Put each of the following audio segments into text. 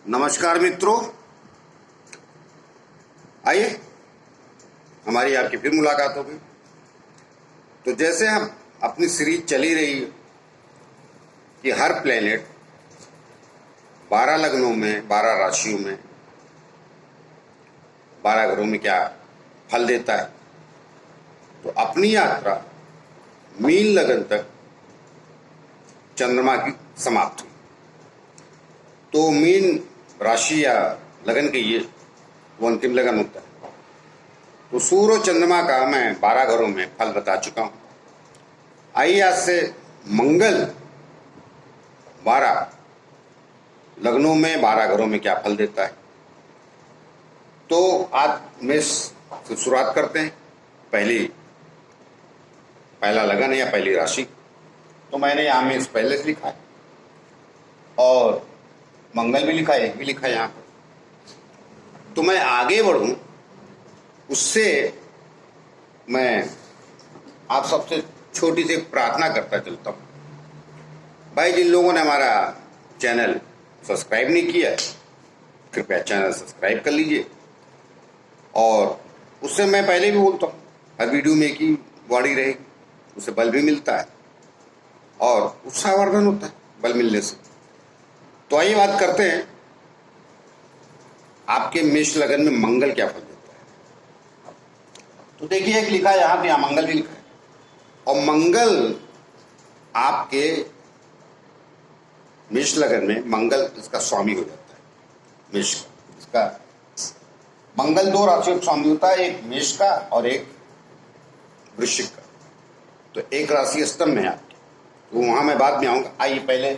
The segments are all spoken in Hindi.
नमस्कार मित्रों, आइए हमारी आपकी फिर मुलाकात हो गई। तो जैसे हम अपनी सीरीज चली रही है कि हर प्लेनेट 12 लग्नों में, 12 राशियों में, 12 घरों में क्या फल देता है, तो अपनी यात्रा मीन लगन तक चंद्रमा की समाप्त हुई। तो मीन राशि या लगन कहिए, वो अंतिम लगन होता है। तो सूर्य और चंद्रमा का मैं 12 घरों में फल बता चुका हूं। आइए आज से मंगल 12 लग्नों में, 12 घरों में क्या फल देता है। तो आज मेष से शुरुआत करते हैं। पहला लगन है या पहली राशि। तो मैंने यहां मेष पहले से लिखा है और मंगल भी लिखा है, एक भी लिखा है यहां पर। तो मैं आगे बढ़ूं उससे मैं आप सबसे छोटी सी प्रार्थना करता चलता हूं। भाई, जिन लोगों ने हमारा चैनल सब्सक्राइब नहीं किया, कृपया चैनल सब्सक्राइब कर लीजिए। और उससे मैं पहले भी बोलता हूँ, हर वीडियो में एक ही वाणी रहेगी, उससे बल भी मिलता है और उत्साहवर्धन होता है बल मिलने से। तो आइए बात करते हैं, आपके मेष लगन में मंगल क्या फल देता है। तो देखिए, एक लिखा है यहां पे, यहां मंगल भी लिखा है। और मंगल आपके मेष लगन में, मंगल इसका स्वामी हो जाता है। मेष का इसका मंगल 2 राशियों का स्वामी होता है, एक मेष का और एक वृश्चिक का। तो एक राशि स्तंभ में आपकी, तो वहां मैं बाद में आऊंगा। आइए पहले,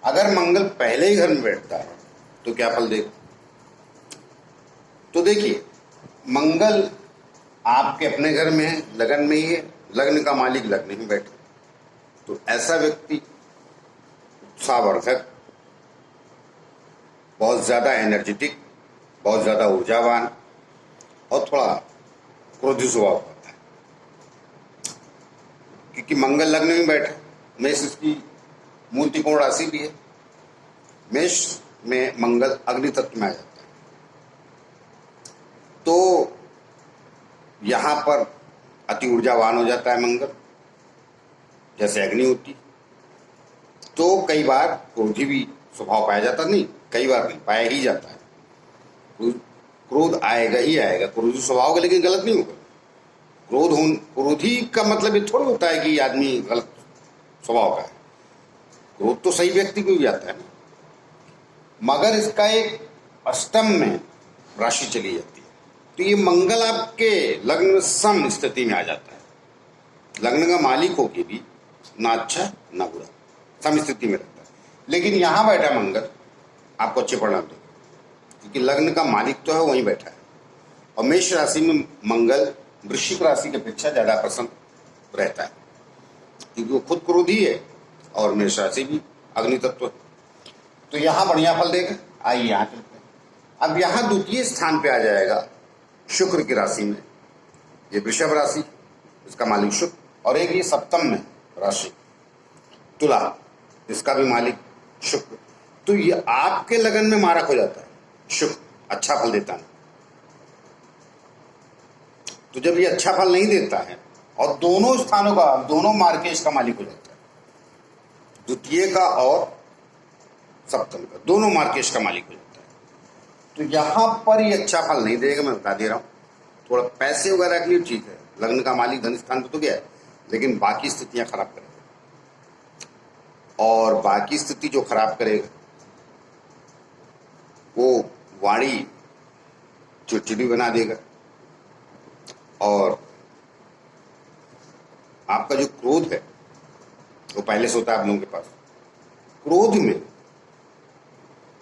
अगर मंगल पहले ही घर में बैठता है तो क्या फल देगा। तो देखिए, मंगल आपके अपने घर में है, लगन में ही है, लग्न का मालिक लग्न में बैठा। तो ऐसा व्यक्ति उत्साहवर्धक, बहुत ज्यादा एनर्जेटिक, बहुत ज्यादा ऊर्जावान और थोड़ा क्रोधी स्वभाव होता है, क्योंकि मंगल लग्न में बैठा। मेष इसकी मूल त्रिकोण राशि भी है। मेष में मंगल अग्नि तत्व में आ जाता है। तो यहां पर अति ऊर्जावान हो जाता है मंगल, जैसे अग्नि होती। तो कई बार क्रोधी भी स्वभाव पाया जाता, नहीं कई बार नहीं, पाया ही जाता है। क्रोध आएगा ही आएगा, क्रोधी स्वभाव का, लेकिन गलत नहीं होगा। क्रोधी का मतलब ये थोड़ा होता है कि आदमी गलत स्वभाव का है। क्रोध तो सही व्यक्ति को भी आता है ना, मगर इसका एक अष्टम में राशि चली जाती है। तो ये मंगल आपके लग्न में सम स्थिति में आ जाता है। लग्न का मालिक होके भी ना अच्छा ना बुरा, सम स्थिति में रहता है। लेकिन यहां बैठा मंगल आपको अच्छे परिणाम देगा, क्योंकि लग्न का मालिक तो है वहीं बैठा है। और मेष राशि में मंगल वृश्चिक राशि की अपेक्षा ज्यादा प्रसन्न रहता है, क्योंकि वो खुद क्रोधी है और मेष राशि भी अग्नि तत्व है। तो यहां बढ़िया फल देगा। आइए यहां चलते हैं। अब यहां द्वितीय स्थान पे आ जाएगा शुक्र की राशि में, ये वृषभ राशि, इसका मालिक शुक्र। और एक ये सप्तम में राशि तुला, इसका भी मालिक शुक्र। तो ये आपके लगन में मारक हो जाता है। शुक्र अच्छा फल देता है। तो जब ये अच्छा फल नहीं देता है और दोनों स्थानों का, दोनों मार्केश का मालिक हो जाता है, द्वितीय का और सप्तम का, दोनों मार्केश का मालिक हो जाता है, तो यहां पर ये अच्छा फल नहीं देगा। मैं बता दे रहा हूं, थोड़ा पैसे वगैरह के लिए ठीक है, लग्न का मालिक धन स्थान पर तो गया है, लेकिन बाकी स्थितियां खराब करेगा। और बाकी स्थिति जो खराब करेगा वो वाणी चिड़चिड़ी बना देगा। और आपका जो क्रोध है वो पहले से होता है आप लोगों के पास, क्रोध में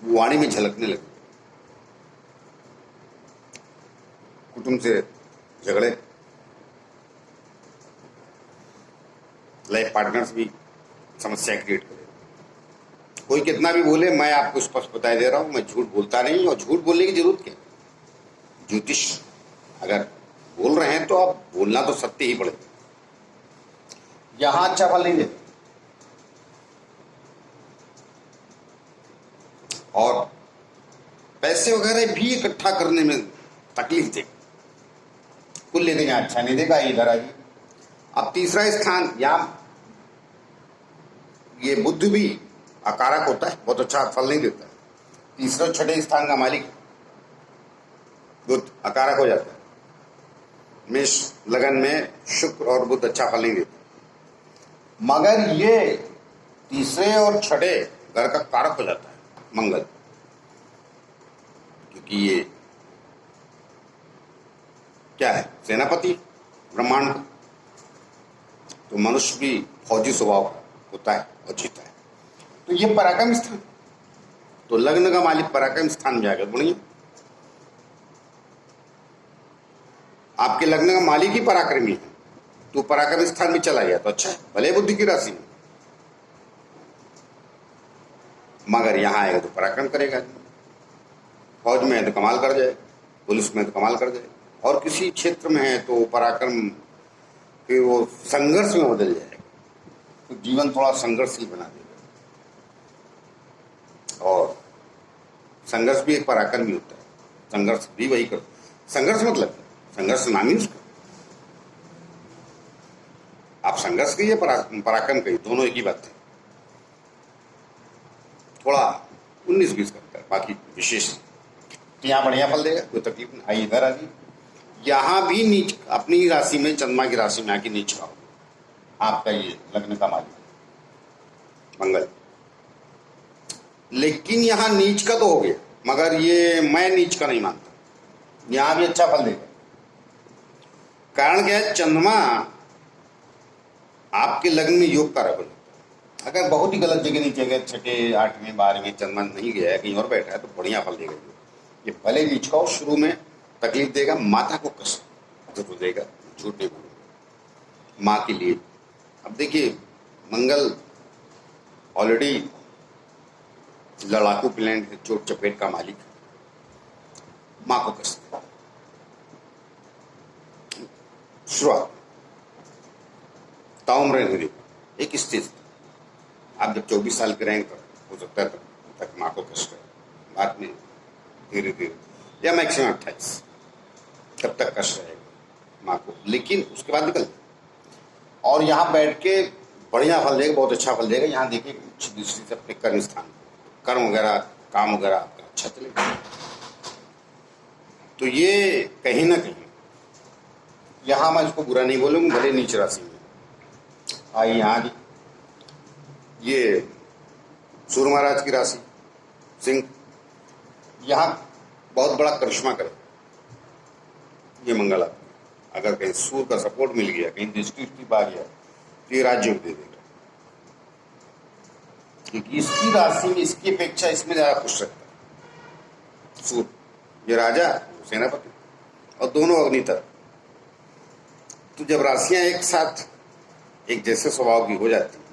वाणी में झलकने लगे। कुटुंब से झगड़े, लाइफ पार्टनर्स भी समस्या क्रिएट करे। कोई कितना भी बोले, मैं आपको स्पष्ट बता दे रहा हूं, मैं झूठ बोलता नहीं। और झूठ बोलने की जरूरत क्या, ज्योतिष अगर बोल रहे हैं तो आप बोलना तो सत्य ही पड़ेगा। यहां अच्छा फल नहीं देते। और पैसे वगैरह भी इकट्ठा करने में तकलीफ दे, कुल लेकिन यहाँ अच्छा नहीं देगा, इधर आइए। अब तीसरा स्थान, यहाँ ये बुद्ध भी अकारक होता है, बहुत अच्छा फल नहीं देता है। तीसरे और छठे स्थान का मालिक बुद्ध अकारक हो जाता है। मेष लगन में शुक्र और बुध अच्छा फल नहीं देते, मगर ये तीसरे और छठे घर का कारक हो जाता है मंगल, क्योंकि ये क्या है, सेनापति ब्रह्मांड का। तो मनुष्य भी फौजी स्वभाव का होता है और जीता है। तो ये पराक्रम स्थान, तो लग्न का मालिक पराक्रम स्थान में जाकर बढ़िया। आपके लग्न का मालिक ही पराक्रमी है, तो पराक्रम स्थान में चला गया तो अच्छा है, भले बुद्धि की राशि में, मगर यहां आएगा तो पराक्रम करेगा। फौज में है तो कमाल कर जाए, पुलिस में तो कमाल कर जाए, और किसी क्षेत्र में है तो पराक्रम फिर वो संघर्ष में बदल जाएगा, तो जीवन थोड़ा संघर्षशील बना देगा। और संघर्ष भी एक पराक्रम ही होता है, संघर्ष भी वही कर, संघर्ष मतलब संघर्ष नाम ही उसका, आप संघर्ष कहिए पराक्रम कहिए, दोनों एक ही बात है। थोड़ा 19-20 करता है, बाकी विशेष। तो यहाँ बढ़िया फल देगा, कोई तकलीफ नहीं। आइए इधर आइए, यहाँ भी नीच अपनी राशि में, चंद्रमा की राशि में आके नीच का हो आपका ये लग्न का मालिक मंगल। लेकिन यहाँ नीच का तो हो गया, मगर ये मैं नीच का नहीं मानता, यहाँ भी अच्छा फल देगा। कारण क्या है, चंद्रमा आपके लग्न में योग कारक हो जाता है। अगर बहुत ही गलत जगह नीचे गए, 6, 8वें 12वें चंद्रमा नहीं गया है, कहीं और बैठा है, तो बढ़िया फल देगा। ये भले नीच का हो, शुरू में तकलीफ देगा, माता को कष्ट जरूर देगा, झूठ नहीं बोलूंगा, माँ के लिए। अब देखिए मंगल ऑलरेडी लड़ाकू प्लेनेट है, चोट चपेट का मालिक है, माँ को कष्ट देगा शुरुआत, ताउम्र नहीं, एक स्टेज आप जब 24 साल के रहेंगे हो सकता है तक माँ को कष्ट है, बाद में धीरे धीरे, या मैक्सिमम 28 तब तक कष्ट रहेगा माँ को, लेकिन उसके बाद निकल। और यहाँ बैठ के बढ़िया फल देगा, बहुत अच्छा फल देगा। यहाँ देखिए कुछ दृष्टि से अपने कर्म स्थान, कर्म वगैरह, काम वगैरह आपका अच्छा चलेगा। तो ये कहीं ना कहीं, यहाँ मैं इसको बुरा नहीं बोलूँगा, भले नीच राशि में। आइए यहाँ की, ये सूर्य महाराज की राशि सिंह, यहाँ बहुत बड़ा करिश्मा करे ये मंगल। आपको अगर कहीं सूर्य का सपोर्ट मिल गया, कहीं दृष्टि आ गया, तो ये राज्य दे देगा, क्योंकि इसकी राशि में इसकी अपेक्षा इसमें ज्यादा खुश रहता है सूर्य, ये राजा सेनापति, और दोनों अग्नितर। तो जब राशियां एक साथ एक जैसे स्वभाव की हो जाती है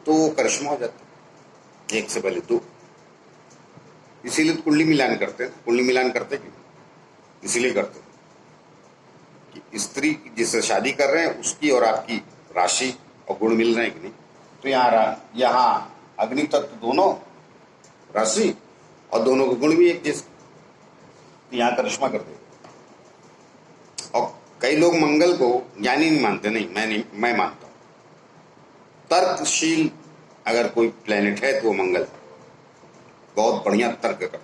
तो वो करिश्मा हो जाता है, एक से पहले दो। इसीलिए तो कुंडली मिलान करते हैं। कुंडली मिलान करते क्यों? इसीलिए करते हैं कि स्त्री जिससे शादी कर रहे हैं उसकी और आपकी राशि और गुण मिल रहे हैं कि नहीं। तो यहाँ अग्नि तत्व दोनों राशि और दोनों के गुण भी एक जैसे, तो यहाँ करिश्मा करते हैं। और कई लोग मंगल को ज्ञानी नहीं मानते, नहीं मैं मानता हूं। तर्कशील अगर कोई प्लेनेट है तो वो मंगल, बहुत बढ़िया तर्क करता है,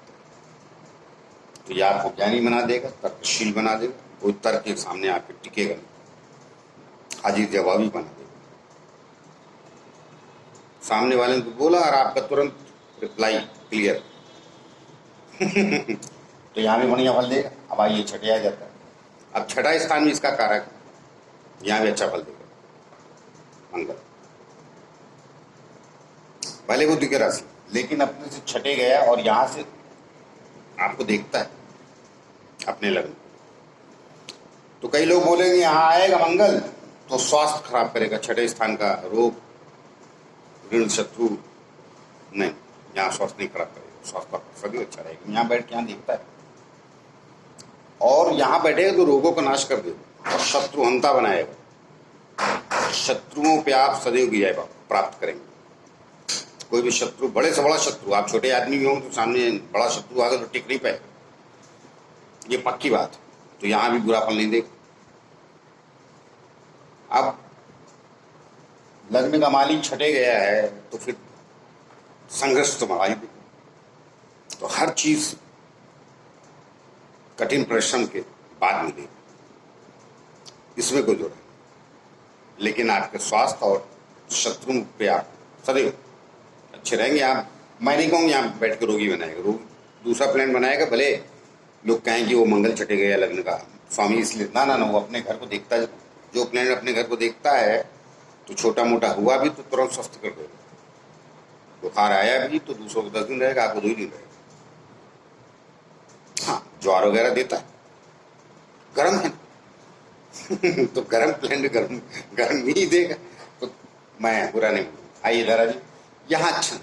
तो या आपको ज्ञानी बना देगा, तर्कशील बना देगा, कोई तर्क के सामने आके टिकेगा नहीं, हाजिर जवाबी बना देगा। सामने वाले ने बोला और आपका तुरंत रिप्लाई क्लियर तो यहाँ भी बढ़िया फल देगा। अब आइए छठे आ जाता है। अब छठा स्थान में इसका कारक, यहाँ भी अच्छा फल देगा मंगल, भले बुद्धि की राशि, लेकिन अपने से छठे गया और यहाँ से आपको देखता है अपने लग्न। तो कई लोग बोलेंगे यहाँ आएगा मंगल तो स्वास्थ्य खराब करेगा, छठे स्थान का रोग, ऋण, शत्रु, नहीं, यहाँ स्वास्थ्य नहीं खराब करेगा, स्वास्थ्य सभी अच्छा रहेगा। यहाँ बैठ के यहाँ देखता है, और यहाँ बैठेगा तो रोगों का नाश कर देगा और शत्रुहंता बनाएगा। शत्रुओं पे आप सदैव विजय प्राप्त करेंगे। कोई भी शत्रु, बड़े से बड़ा शत्रु, आप छोटे आदमी भी हों तो सामने बड़ा शत्रु आगे तो टिक नहीं पाए, ये पक्की बात है। तो यहां भी बुरा फल नहीं देगा। अब लग्न का मालिक छठे गया है तो फिर संघर्ष तो बढ़ा ही दे। तो हर चीज कठिन परिश्रम के बाद मिलेगी, इसमें कोई जोड़ नहीं। लेकिन आपके स्वास्थ्य और शत्रु पे आप सदैव अच्छे रहेंगे। आप, मैं नहीं कहूँगी यहाँ बैठ के रोगी बनाएगा, रोगी दूसरा प्लान बनाएगा। भले लोग कहें कि वो मंगल छठे गया लग्न का स्वामी इसलिए, ना ना ना, वो अपने घर को देखता है। जो प्लान अपने घर को देखता है तो छोटा मोटा हुआ भी तो तुरंत स्वस्थ कर देगा। बुखार आया भी तो दूसरों को 10 दिन रहेगा, आपको 2 ही दिन रहेगा। हाँ, ज्वार वगैरह देता है, गर्म है तो गर्म प्लान गर्म गर्म ही देगा, तो मैं बुरा नहीं बोलूँगा। आइए दादा जी, यहाँ अच्छा,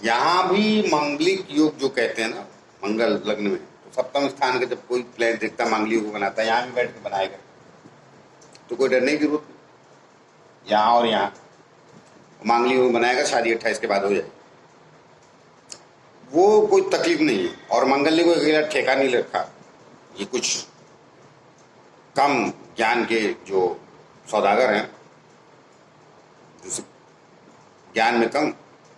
यहाँ भी मांगलिक योग जो कहते हैं ना, मंगल लग्न में, तो सप्तम स्थान का जब कोई प्लान देखता मांगलिक योग बनाता है, यहाँ भी बैठ के बनाएगा तो कोई डरने की जरूरत नहीं। यहाँ और यहाँ मांगलिक योग बनाएगा, शादी 28 के बाद हो जाएगी, वो कोई तकलीफ नहीं है। और मंगल ने कोई अकेला ठेका नहीं रखा, ये कुछ कम ज्ञान के जो सौदागर हैं, जैसे ज्ञान में कम,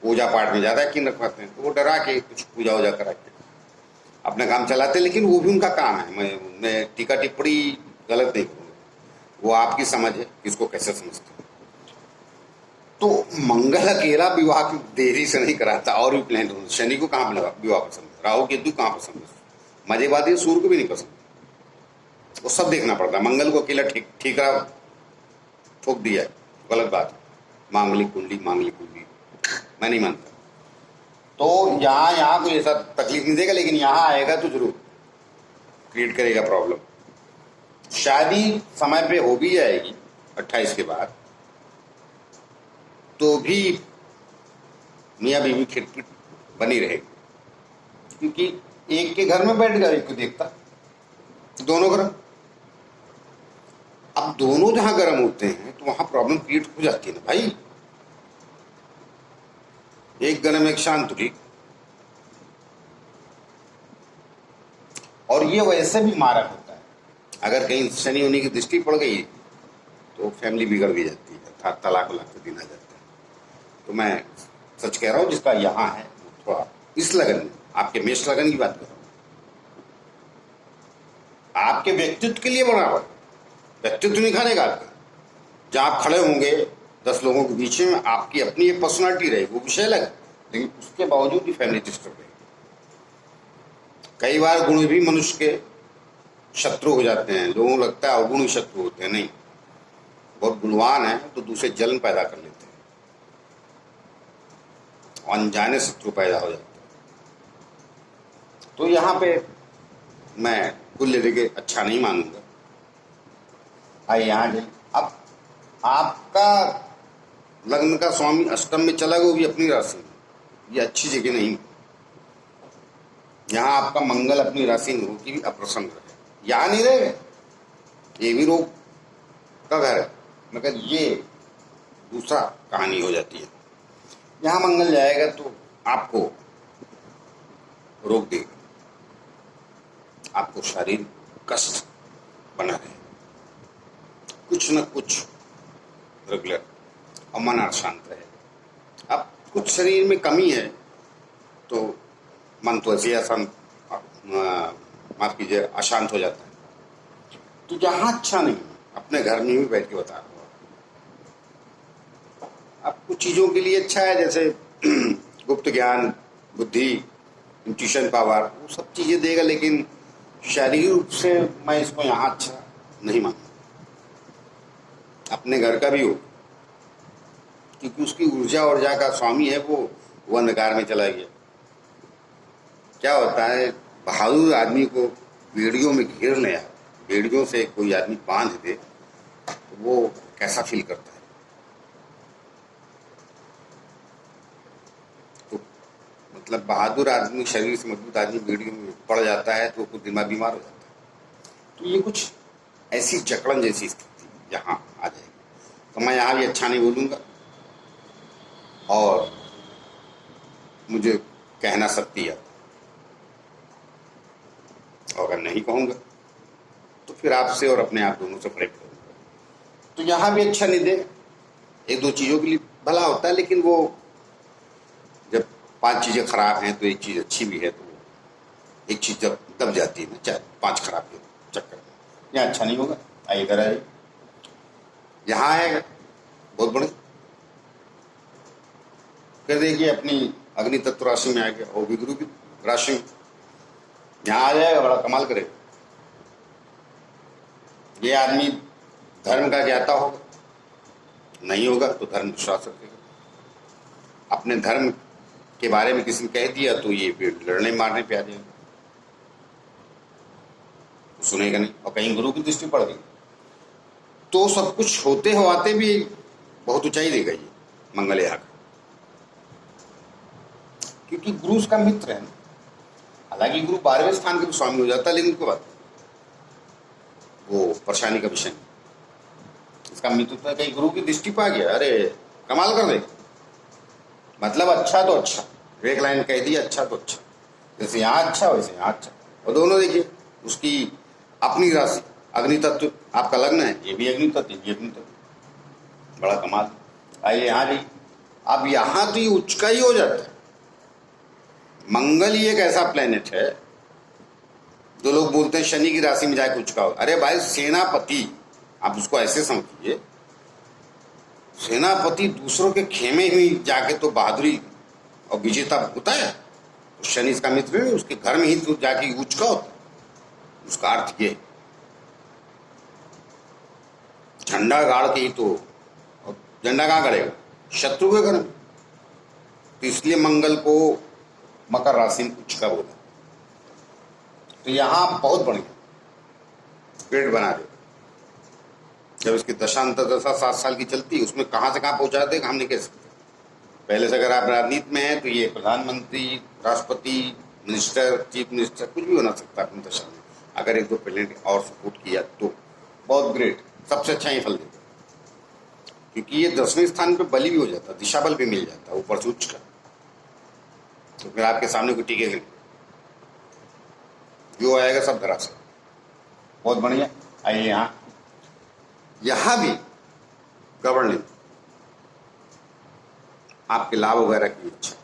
पूजा पाठ में ज्यादा यकीन रखवाते हैं, तो वो डरा के कुछ पूजा वूजा करा के अपना काम चलाते हैं। लेकिन वो भी उनका काम है, मैं टीका टिप्पणी गलत नहीं करूँगा, वो आपकी समझ है किसको कैसे समझते हैं। तो मंगल अकेला विवाह की देरी से नहीं कराता, और भी प्लान होते। शनि को कहाँ विवाह पसंद है, राहु केतु कहाँ पसंद है, मजे बात है सूर्य को भी नहीं पसंद, वो सब देखना पड़ता है। मंगल को अकेला ठीकरा ठोक दिया है, गलत बात है। मांगलिक कुंडली मैं नहीं मानता। तो यहाँ कोई ऐसा तकलीफ नहीं देगा, लेकिन यहाँ आएगा तो जरूर क्रिएट करेगा प्रॉब्लम। शादी समय पे हो भी जाएगी 28 के बाद, तो भी मियाँ बीवी खिटपिट बनी रहेगी, क्योंकि एक के घर में बैठ गया, एक को देखता, दोनों गर्म। अब दोनों जहां गर्म होते हैं तो वहां प्रॉब्लम क्रिएट हो जाती है ना भाई। एक गर्म एक शांत, ठीक। और ये वैसे भी मारक होता है, अगर कहीं शनि होने की दृष्टि पड़ गई तो फैमिली बिगड़ भी जाती है, तलाक के दिन आ जाता है। तो मैं सच कह रहा हूं, जिसका यहाँ है थोड़ा इस लगन में, आपके मेष लगन की बात कर रहा हूं, आपके व्यक्तित्व के लिए बराबर व्यक्तित्व नहीं खाने का आपका। जहां आप खड़े होंगे 10 लोगों के बीच में, आपकी अपनी एक पर्सनालिटी रहेगी, वो विषय अलग, लेकिन उसके बावजूद भी फैमिली डिस्टर्ब रहेगी। कई बार गुण भी मनुष्य के शत्रु हो जाते हैं, लोगों को लगता है अवगुण शत्रु होते हैं, नहीं, बहुत गुणवान है तो दूसरे जलन पैदा कर लेते हैं, अनजाने शत्रु पैदा हो जाते हैं। तो यहाँ पे मैं कुल लेके अच्छा नहीं मानूंगा। आइए यहाँ जाइए। अब आपका लग्न का स्वामी अष्टम में चला गया, वो भी अपनी राशि में, ये अच्छी जगह नहीं। यहाँ आपका मंगल अपनी राशि में होगी भी अप्रसन्न रहे, यहाँ नहीं रहेगा, ये भी रोग का घर है, मगर ये दूसरा कहानी हो जाती है। यहाँ मंगल जाएगा तो आपको रोक देगा, आपको शारीरिक कष्ट बना रहे, कुछ न कुछ रेगुलर, और मन अशांत रहे। अब कुछ शरीर में कमी है तो मन तो ऐसे अशांत, माफ कीजिए, अशांत हो जाता है। तो यहाँ अच्छा नहीं, अपने घर में भी बैठ के बता रहा हूँ। अब कुछ चीज़ों के लिए अच्छा है, जैसे गुप्त ज्ञान, बुद्धि, इंट्यूशन पावर, वो सब चीज़ें देगा, लेकिन शारीरिक रूप से मैं इसको यहाँ अच्छा नहीं मानता। अपने घर का भी हो, क्योंकि उसकी ऊर्जा का स्वामी है वो अंधकार में चला गया। क्या होता है, बहादुर आदमी को बेड़ियों में घेर ले, बेड़ियों से कोई आदमी बांध दे तो वो कैसा फील करता है। तो मतलब बहादुर आदमी, शरीर से मजबूत आदमी बेड़ियों में पड़ जाता है तो कुछ दिमाग बीमार हो जाता है। तो ये कुछ ऐसी जकड़न जैसी स्थिति यहाँ आ जाएगी। तो मैं यहाँ भी अच्छा नहीं बोलूँगा, और मुझे कहना शक्ति है, और अगर नहीं कहूँगा तो फिर आपसे और अपने आप दोनों से फर्क करूँगा। तो यहाँ भी अच्छा नहीं दे, एक दो चीज़ों के लिए भला होता है, लेकिन वो जब 5 चीज़ें खराब हैं तो एक चीज़ अच्छी भी है, तो एक चीज़ जब दब जाती है ना, चाहे 5 खराब के चक्कर में, यहाँ अच्छा नहीं होगा। आइए इधर आइए, यहाँ आएगा बहुत बड़े, फिर देखिए अपनी अग्नि तत्व राशि में आ गया, और भी गुरु की राशि में यहाँ आ जाएगा, बड़ा कमाल करेगा। ये आदमी धर्म का ज्ञाता होगा, नहीं होगा तो धर्म विश्वास रखेगा। अपने धर्म के बारे में किसी ने कह दिया तो ये फिर लड़ने मारने पे आ जाएगा, तो सुनेगा नहीं। और कहीं गुरु की दृष्टि पड़ गई तो सब कुछ होते होते भी बहुत ऊंचाई देगा ये मंगल यहाँ का, क्योंकि गुरु उसका मित्र है ना। हालांकि गुरु 12वें स्थान के भी स्वामी हो जाता है, लेकिन कोई बात वो परेशानी का विषय नहीं। इसका मित्र तो कहीं गुरु की दृष्टि पा गया, अरे कमाल कर देगा। मतलब अच्छा तो अच्छा, एक लाइन कह दी, अच्छा तो अच्छा, जैसे यहाँ अच्छा वैसे यहाँ अच्छा। और दोनों देखिए उसकी अपनी राशि अग्नि तत्व, आपका लग्न है, ये भी अग्नि तत्व, ये अग्नि तत्व, बड़ा कमाल। आइए यहाँ भी, अब यहाँ तो ये उच्च का ही हो जाता है। मंगल ही एक ऐसा प्लेनेट है, जो लोग बोलते हैं शनि की राशि में जाके उच्च का हो। अरे भाई सेनापति, आप उसको ऐसे समझिए, सेनापति दूसरों के खेमे में जाके तो बहादुरी और विजेता होता है। तो शनि इसका मित्र है, उसके घर में ही तो जाके उच्च का होता है। उसका अर्थ ये झंडा गाड़ के ही तो, और झंडा कहाँ गड़ेगा? शत्रु के घर में। तो इसलिए मंगल को मकर राशि में उच्च का बोला। तो यहाँ बहुत बढ़िया ग्रेड बना दे। जब इसकी दशांतर दशा 7 साल की चलती है, उसमें कहाँ से कहाँ पहुंचा देगा हम नहीं कह सकते। पहले से अगर आप राजनीति में हैं तो ये प्रधानमंत्री, राष्ट्रपति, मिनिस्टर, चीफ मिनिस्टर, कुछ भी बना सकता है अपनी दशा में, अगर 1-2 प्लेनेट और सपोर्ट किया तो। बहुत ग्रेट, सबसे अच्छा ही फल देता, क्योंकि ये 10वें स्थान पे बली भी हो जाता, दिशा बल भी मिल जाता ऊपर से उच्च का। तो फिर आपके सामने कोई टिकेगा नहीं, जो आएगा सब धराशायी। बहुत बढ़िया। आइए यहाँ भी गवर्निंग आपके लाभ वगैरह की इच्छा,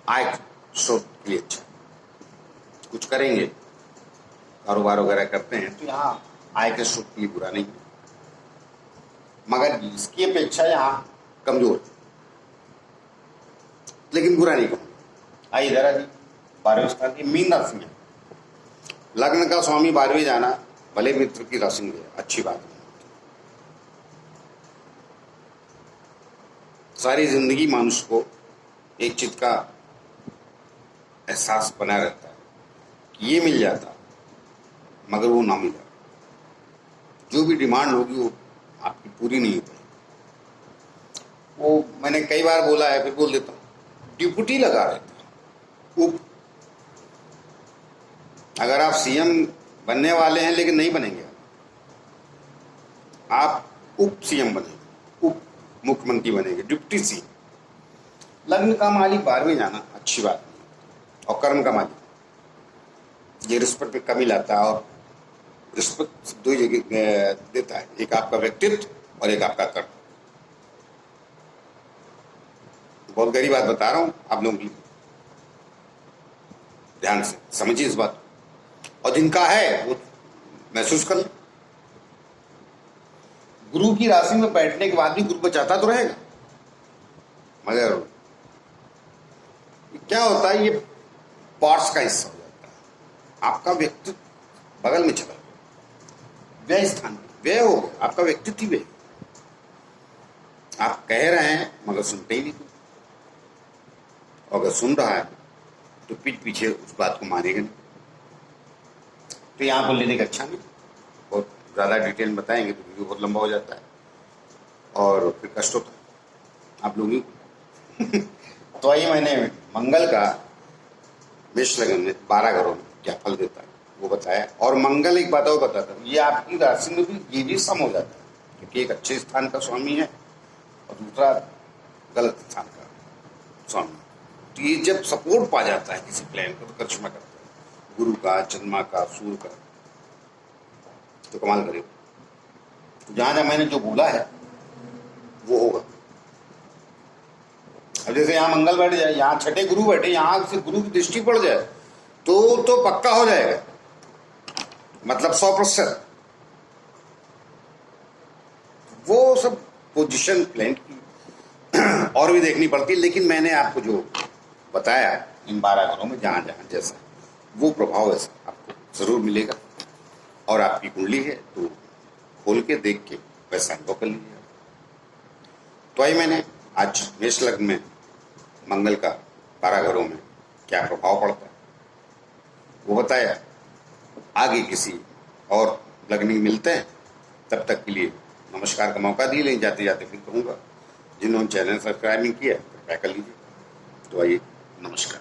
आय स्रोत की इच्छा, कुछ करेंगे, कारोबार वगैरह करते हैं तो यहाँ आय के स्रोत के लिए बुरा नहीं है, मगर इसकी अपेक्षा यहाँ कमजोर, लेकिन बुरा नहीं कहूँगा। आइए जरा जी 12वें स्थान की मीन राशि में, लग्न का स्वामी 12वें जाना, भले मित्र की राशि में, अच्छी बात है। सारी जिंदगी मनुष्य को एक चीज का एहसास बना रहता है कि ये मिल जाता, मगर वो ना मिला। जो भी डिमांड होगी वो आपकी पूरी नहीं हो पाई। वो मैंने कई बार बोला है, फिर बोल देता हूँ, डिप्टी लगा रहता है, उप। अगर आप सीएम बनने वाले हैं लेकिन नहीं बनेंगे, आप उप सीएम बनेंगे, उप मुख्यमंत्री बनेंगे, डिप्टी सीएम। लग्न का मालिक 12वें जाना अच्छी बात नहीं, और कर्म का मालिक ये रिस्पेक्ट पे कमी लाता है, और रिस्पेक्ट 2 जगह देता है, एक आपका व्यक्तित्व और एक आपका कर्म। बहुत गहरी बात बता रहा हूं आप लोगों की, ध्यान से समझिए इस बात, और जिनका है वो महसूस कर ले। गुरु की राशि में बैठने के बाद भी गुरु बचाता तो रहेगा, मगर क्या होता है, ये पार्ट्स का हिस्सा हो जाता है। आपका व्यक्तित्व बगल में चला गया, व्यय स्थान व्यय हो गया, आपका व्यक्तित्व व्यय। आप कह रहे हैं मगर सुनते ही नहीं, अगर सुन रहा है तो पीछे उस बात को मानेगा नहीं। तो यहाँ को लेने का अच्छा नहीं, बहुत ज़्यादा डिटेल में बताएंगे तो वीडियो बहुत लंबा हो जाता है और फिर कष्ट होता है आप लोगों को। तो आइए मैंने मंगल का मेष लग्न में 12 घरों में क्या फल देता है वो बताया। और मंगल एक बात और बताता हूँ, ये आपकी राशि में भी ये भी सम हो जाता है, क्योंकि एक अच्छे स्थान का स्वामी है और दूसरा गलत स्थान का। तो ये जब सपोर्ट पा जाता है किसी प्लान को तो करिश्मा करता है, गुरु का, चंद्रमा का, सूर्य का, तो कमाल करेगा। तो जहां जहां मैंने जो बोला है वो होगा। अब जैसे यहाँ मंगल बैठ जाए, यहाँ छठे गुरु बैठे, यहाँ से गुरु की दृष्टि पड़ जाए तो पक्का हो जाएगा, मतलब 100%। वो सब पोजीशन प्लेनेट की और भी देखनी पड़ती है, लेकिन मैंने आपको जो बताया इन 12 घरों में जहां जहां जैसा वो प्रभाव ऐसा आपको जरूर मिलेगा। और आपकी कुंडली है तो खोल के देख के वैसा अनुभव कर लीजिए। तो आई मैंने आज मेष लग्न में मंगल का 12 घरों में क्या प्रभाव पड़ता है वो बताया। आगे किसी और लग्न में मिलते हैं, तब तक के लिए नमस्कार का मौका दिए, लेकिन जाते जाते फिर कहूँगा जिन्होंने चैनल सब्सक्राइब नहीं किया कृपया कर लीजिए। तो आइए, नमस्कार।